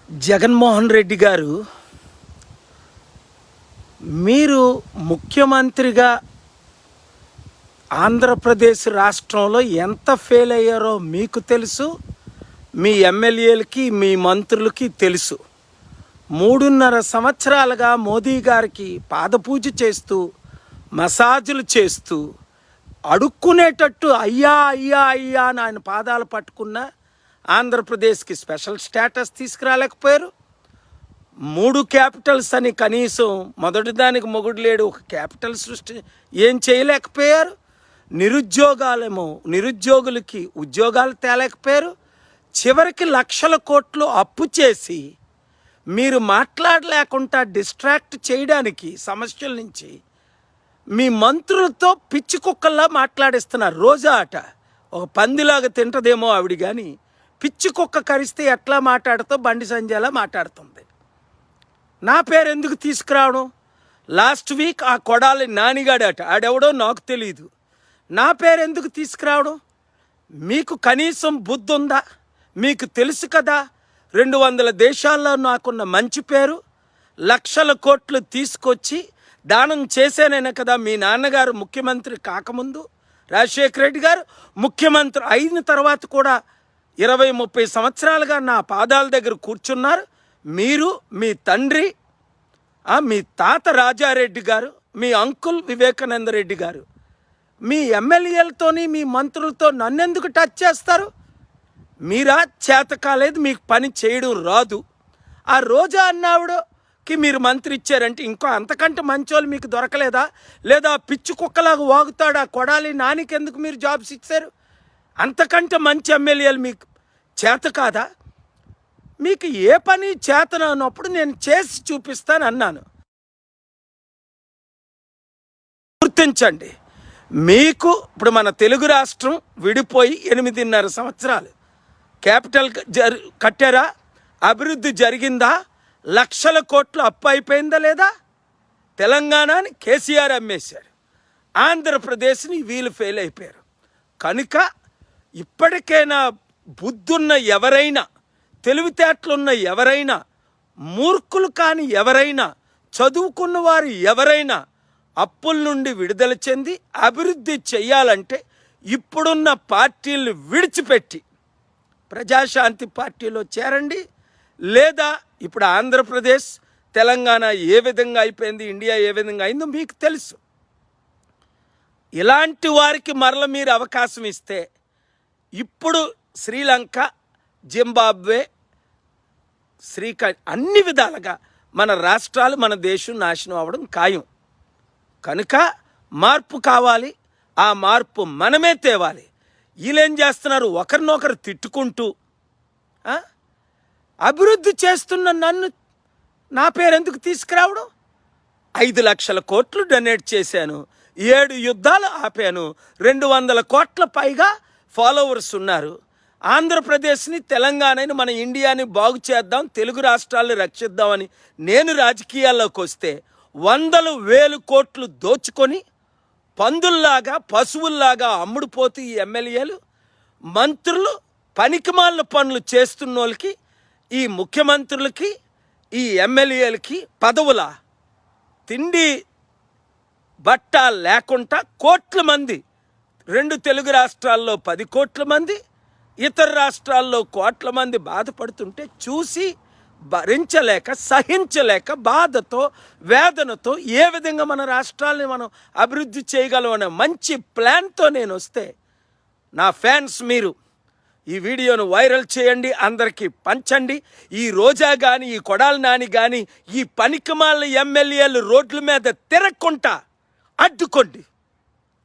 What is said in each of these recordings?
జగన్మోహన్ రెడ్డి గారు, మీరు ముఖ్యమంత్రిగా ఆంధ్రప్రదేశ్ రాష్ట్రంలో ఎంత ఫెయిల్ అయ్యారో మీకు తెలుసు, మీ ఎమ్మెల్యేలకి మీ మంత్రులకి తెలుసు. 3.5 సంవత్సరాలుగా మోదీ గారికి పాదపూజ చేస్తూ మసాజులు చేస్తూ అడుక్కునేటట్టు అయ్యా అయ్యా అయ్యా అని ఆయన పాదాలు పట్టుకున్న ఆంధ్రప్రదేశ్కి స్పెషల్ స్టేటస్ తీసుకురాలేకపోయారు. 3 క్యాపిటల్స్ అని కనీసం మొదటి దానికి మొగుడు లేడు ఒక క్యాపిటల్ సృష్టి ఏం చేయలేకపోయారు. నిరుద్యోగులకి ఉద్యోగాలు తేలేకపోయారు. చివరికి లక్షల కోట్లు అప్పు చేసి మీరు మాట్లాడలేకుండా డిస్ట్రాక్ట్ చేయడానికి సమస్యల నుంచి మీ మంత్రులతో పిచ్చి కుక్కల్లా మాట్లాడిస్తున్నారు. రోజా అట ఒక పందిలాగా తింటదేమో ఆవిడ, కానీ పిచ్చి కుక్క కరిస్తే ఎట్లా మాట్లాడుతో బండి సంజయ్లా మాట్లాడుతుంది. నా పేరు ఎందుకు తీసుకురావడం? లాస్ట్ వీక్ ఆ కొడాలి నానిగాడట, ఆడెవడో నాకు తెలియదు. నా పేరు ఎందుకు తీసుకురావడం? మీకు కనీసం బుద్ధి ఉందా? మీకు తెలుసు కదా 200 దేశాల్లో నాకున్న మంచి పేరు. లక్షల కోట్లు తీసుకొచ్చి దానం చేసేనైనా కదా మీ నాన్నగారు ముఖ్యమంత్రి కాకముందు రాజశేఖర రెడ్డి గారు ముఖ్యమంత్రి అయిన తర్వాత కూడా 20-30 సంవత్సరాలుగా నా పాదాల దగ్గర కూర్చున్నారు. మీరు, మీ తండ్రి, మీ తాత రాజారెడ్డి గారు, మీ అంకుల్ వివేకానంద రెడ్డి గారు, మీ ఎమ్మెల్యేలతోని మీ మంత్రులతో నన్నెందుకు టచ్ చేస్తారు? మీరా చేత కాలేదు, మీకు పని చేయడం రాదు. ఆ రోజా అన్నావిడకి మీరు మంత్రి ఇచ్చారంటే ఇంకో అంతకంటే మంచోళ్ళు మీకు దొరకలేదా? లేదా పిచ్చి కుక్కలాగా వాగుతాడు ఆ కొడాలి నానికి ఎందుకు మీరు జాబ్స్ ఇచ్చారు? అంతకంటే మంచి ఎమ్మెల్యేలు మీకు చేత కాదా? మీకు ఏ పని చేతనన్నప్పుడు నేను చేసి చూపిస్తాను అన్నాను. గుర్తించండి, మీకు ఇప్పుడు మన తెలుగు రాష్ట్రం విడిపోయి 8.5 సంవత్సరాలు. క్యాపిటల్ కట్టారా? అభివృద్ధి జరిగిందా? లక్షల కోట్లు అప్పు అయిపోయిందా లేదా? తెలంగాణని కేసీఆర్ అమ్మేశారు, ఆంధ్రప్రదేశ్ని వీళ్ళు ఫెయిల్ అయిపోయారు. కనుక ఇప్పటికైనా బుద్ధున్న ఎవరైనా, తెలివితేటలున్న ఎవరైనా, మూర్ఖులు కాని ఎవరైనా, చదువుకున్న వారు ఎవరైనా అప్పుల నుండి విడుదల చెంది అభివృద్ధి చెయ్యాలంటే ఇప్పుడున్న పార్టీలను విడిచిపెట్టి ప్రజాశాంతి పార్టీలో చేరండి. లేదా ఇప్పుడు ఆంధ్రప్రదేశ్, తెలంగాణ ఏ విధంగా అయిపోయింది, ఇండియా ఏ విధంగా అయిందో మీకు తెలుసు. ఇలాంటి వారికి మరల మీరు అవకాశం ఇస్తే ఇప్పుడు శ్రీలంక, జింబాబ్వే, అన్ని విధాలుగా మన రాష్ట్రాలు, మన దేశం నాశనం అవ్వడం ఖాయం. కనుక మార్పు కావాలి, ఆ మార్పు మనమే తేవాలి. వీళ్ళేం చేస్తున్నారు? ఒకరినొకరు తిట్టుకుంటూ అభివృద్ధి చేస్తున్న నన్ను నా పేరు ఎందుకు తీసుకురావడం? 5 లక్షల కోట్లు డొనేట్ చేశాను, 7 యుద్ధాలు ఆపాను, 200 కోట్ల పైగా ఫాలోవర్స్ ఉన్నారు. ఆంధ్రప్రదేశ్ని, తెలంగాణని, మన ఇండియాని బాగు చేద్దాం, తెలుగు రాష్ట్రాలను రక్షిద్దామని నేను రాజకీయాల్లోకి వస్తే 100,000 కోట్లు దోచుకొని పందుల్లాగా, పశువుల్లాగా అమ్ముడుపోతూ ఈ ఎమ్మెల్యేలు, మంత్రులు పనికిమాలిన పనులు చేస్తున్న వాళ్ళకి, ఈ ముఖ్యమంత్రులకి, ఈ ఎమ్మెల్యేలకి పదవుల తిండి బట్ట లేకుండా కోట్ల మంది, 2 తెలుగు రాష్ట్రాల్లో 10 కోట్ల మంది, ఇతర రాష్ట్రాల్లో కోట్ల మంది బాధపడుతుంటే చూసి భరించలేక, సహించలేక, బాధతో, వేదనతో ఏ విధంగా మన రాష్ట్రాలని మనం అభివృద్ధి చేయగలం అనే మంచి ప్లాన్తో నేను వస్తే, నా ఫ్యాన్స్ మీరు ఈ వీడియోను వైరల్ చేయండి, అందరికీ పంచండి. ఈ రోజా కానీ, ఈ కొడాలి నాని కానీ, ఈ పనికిమాలిన ఎమ్మెల్యేలు రోడ్ల మీద తిరగకుండా అడ్డుకోండి,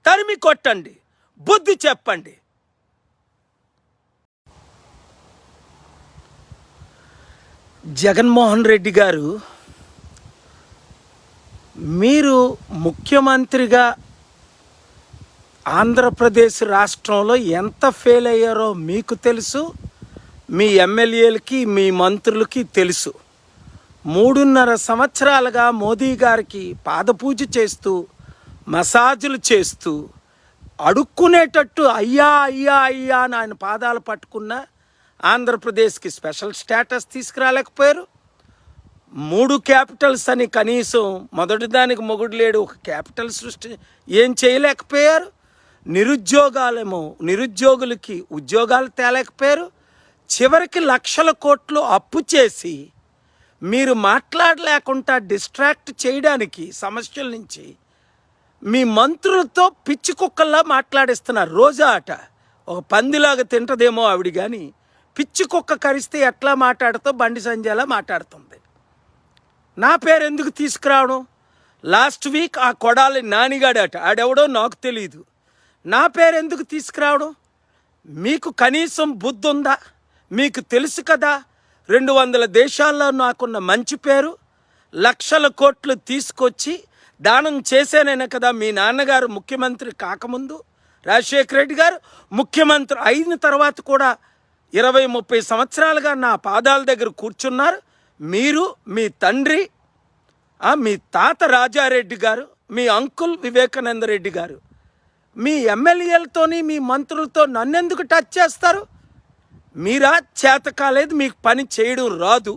తరిమి కొట్టండి, బుద్ధి చెప్పండి. జగన్మోహన్ రెడ్డి గారు, మీరు ముఖ్యమంత్రిగా ఆంధ్రప్రదేశ్ రాష్ట్రంలో ఎంత ఫెయిల్ అయ్యారో మీకు తెలుసు, మీ ఎమ్మెల్యేలకి మీ మంత్రులకి తెలుసు. 3.5 సంవత్సరాలుగా మోదీ గారికి పాదపూజ చేస్తూ మసాజులు చేస్తూ అడుక్కునేటట్టు అయ్యా అయ్యా అయ్యా అని ఆయన పాదాలు పట్టుకున్న ఆంధ్రప్రదేశ్కి స్పెషల్ స్టేటస్ తీసుకురాలేకపోయారు. 3 క్యాపిటల్స్ అని కనీసం మొదటి దానికి మొగుడు లేడు ఒక క్యాపిటల్ సృష్టి ఏం చేయలేకపోయారు. నిరుద్యోగులకి ఉద్యోగాలు తేలేకపోయారు. చివరికి లక్షల కోట్లు అప్పు చేసి మీరు మాట్లాడలేకుండా డిస్ట్రాక్ట్ చేయడానికి సమస్యల నుంచి మీ మంత్రులతో పిచ్చి కుక్కల్లా మాట్లాడిస్తున్నారు. రోజా అట ఒక పందిలాగా తింటదేమో ఆవిడ, కానీ పిచ్చి కుక్క కరిస్తే ఎట్లా మాట్లాడుతో బండి సంజయ్లా మాట్లాడుతుంది. నా పేరు ఎందుకు తీసుకురావడం? లాస్ట్ వీక్ ఆ కొడాలి నానిగాడట, ఆడెవడో నాకు తెలియదు. నా పేరు ఎందుకు తీసుకురావడం? మీకు కనీసం బుద్ధి ఉందా? మీకు తెలుసు కదా 200 దేశాల్లో నాకున్న మంచి పేరు. లక్షల కోట్లు తీసుకొచ్చి దానం చేసేనైనా కదా మీ నాన్నగారు ముఖ్యమంత్రి కాకముందు రాజశేఖర రెడ్డి గారు ముఖ్యమంత్రి అయిన తర్వాత కూడా 20-30 సంవత్సరాలుగా నా పాదాల దగ్గర కూర్చున్నారు. మీరు, మీ తండ్రి, మీ తాత రాజారెడ్డి గారు, మీ అంకుల్ వివేకానంద రెడ్డి గారు, మీ ఎమ్మెల్యేలతోని మీ మంత్రులతో నన్నెందుకు టచ్ చేస్తారు? మీరా చేత కాలేదు, మీకు పని చేయడం రాదు.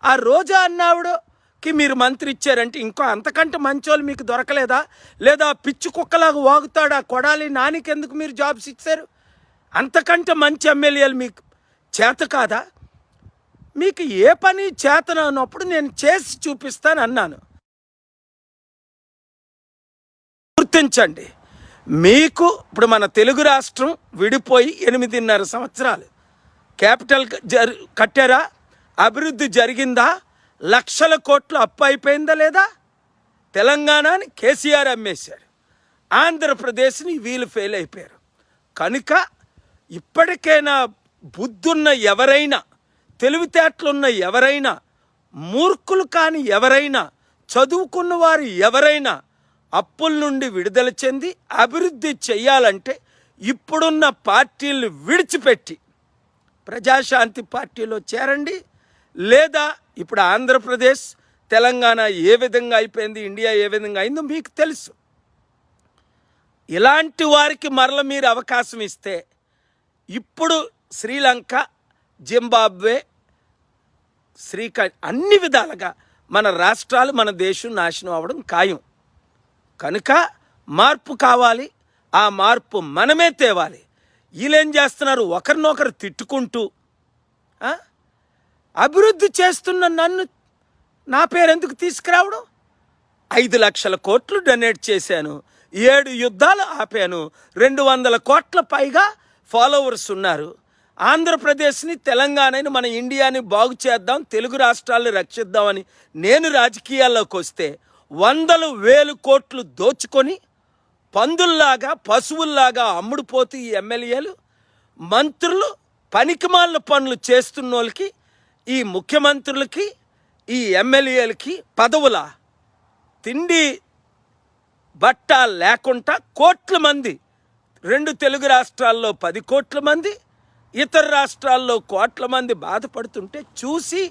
ఆ రోజా అన్నావిడకి మీరు మంత్రి ఇచ్చారంటే ఇంకో అంతకంటే మంచోళ్ళు మీకు దొరకలేదా? లేదా పిచ్చి కుక్కలాగా వాగుతాడు ఆ కొడాలి నానికి ఎందుకు మీరు జాబ్స్ ఇచ్చారు? అంతకంటే మంచి ఎమ్మెల్యేలు మీకు చేత కాదా? మీకు ఏ పని చేతనన్నప్పుడు నేను చేసి చూపిస్తాను అన్నాను. గుర్తించండి, మీకు ఇప్పుడు మన తెలుగు రాష్ట్రం విడిపోయి 8.5 సంవత్సరాలు. క్యాపిటల్ కట్టారా? అభివృద్ధి జరిగిందా? లక్షల కోట్లు అప్పు అయిపోయిందా లేదా? తెలంగాణని కేసీఆర్ అమ్మేశారు, ఆంధ్రప్రదేశ్ని వీళ్ళు ఫెయిల్ అయిపోయారు. కనుక ఇప్పటికైనా బుద్ధున్న ఎవరైనా, తెలివితేటలున్న ఎవరైనా, మూర్ఖులు కాని ఎవరైనా, చదువుకున్న వారు ఎవరైనా అప్పుల నుండి విడుదల చెంది అభివృద్ధి చెయ్యాలంటే ఇప్పుడున్న పార్టీలను విడిచిపెట్టి ప్రజాశాంతి పార్టీలో చేరండి. లేదా ఇప్పుడు ఆంధ్రప్రదేశ్, తెలంగాణ ఏ విధంగా అయిపోయింది, ఇండియా ఏ విధంగా అయిందో మీకు తెలుసు. ఇలాంటి వారికి మరల మీరు అవకాశం ఇస్తే ఇప్పుడు శ్రీలంక, జింబాబ్వే, అన్ని విధాలుగా మన రాష్ట్రాలు, మన దేశం నాశనం అవ్వడం ఖాయం. కనుక మార్పు కావాలి, ఆ మార్పు మనమే తేవాలి. వీళ్ళేం చేస్తున్నారు? ఒకరినొకరు తిట్టుకుంటూ అభివృద్ధి చేస్తున్న నన్ను నా పేరు ఎందుకు తీసుకురావడం? 5 లక్షల కోట్లు డొనేట్ చేశాను, 7 యుద్ధాలు ఆపాను, 200 కోట్ల పైగా ఫాలోవర్స్ ఉన్నారు. ఆంధ్రప్రదేశ్ని, తెలంగాణని, మన ఇండియాని బాగు చేద్దాం, తెలుగు రాష్ట్రాలను రక్షిద్దామని నేను రాజకీయాల్లోకి వస్తే 100,000 కోట్లు దోచుకొని పందుల్లాగా, పశువుల్లాగా అమ్ముడుపోతూ ఈ ఎమ్మెల్యేలు, మంత్రులు పనికిమాలిన పనులు చేస్తున్న వాళ్ళకి, ఈ ముఖ్యమంత్రులకి, ఈ ఎమ్మెల్యేలకి పదవుల తిండి బట్ట లేకుండా కోట్ల మంది, 2 తెలుగు రాష్ట్రాల్లో 10 కోట్ల మంది, ఇతర రాష్ట్రాల్లో కోట్ల మంది బాధపడుతుంటే చూసి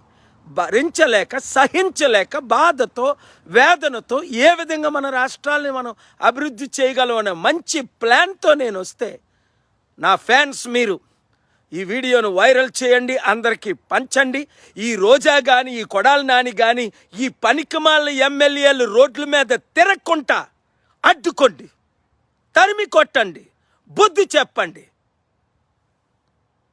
భరించలేక, సహించలేక, బాధతో, వేదనతో ఏ విధంగా మన రాష్ట్రాలని మనం అభివృద్ధి చేయగలం అనే మంచి ప్లాన్తో నేను వస్తే, నా ఫ్యాన్స్ మీరు ఈ వీడియోను వైరల్ చేయండి, అందరికీ పంచండి. ఈ రోజా కానీ, ఈ కొడాలి నాని కానీ, ఈ పనికిమాలిన ఎమ్మెల్యేలు రోడ్ల మీద తిరగకుండా అడ్డుకోండి, తరిమి కొట్టండి, బుద్ధి చెప్పండి.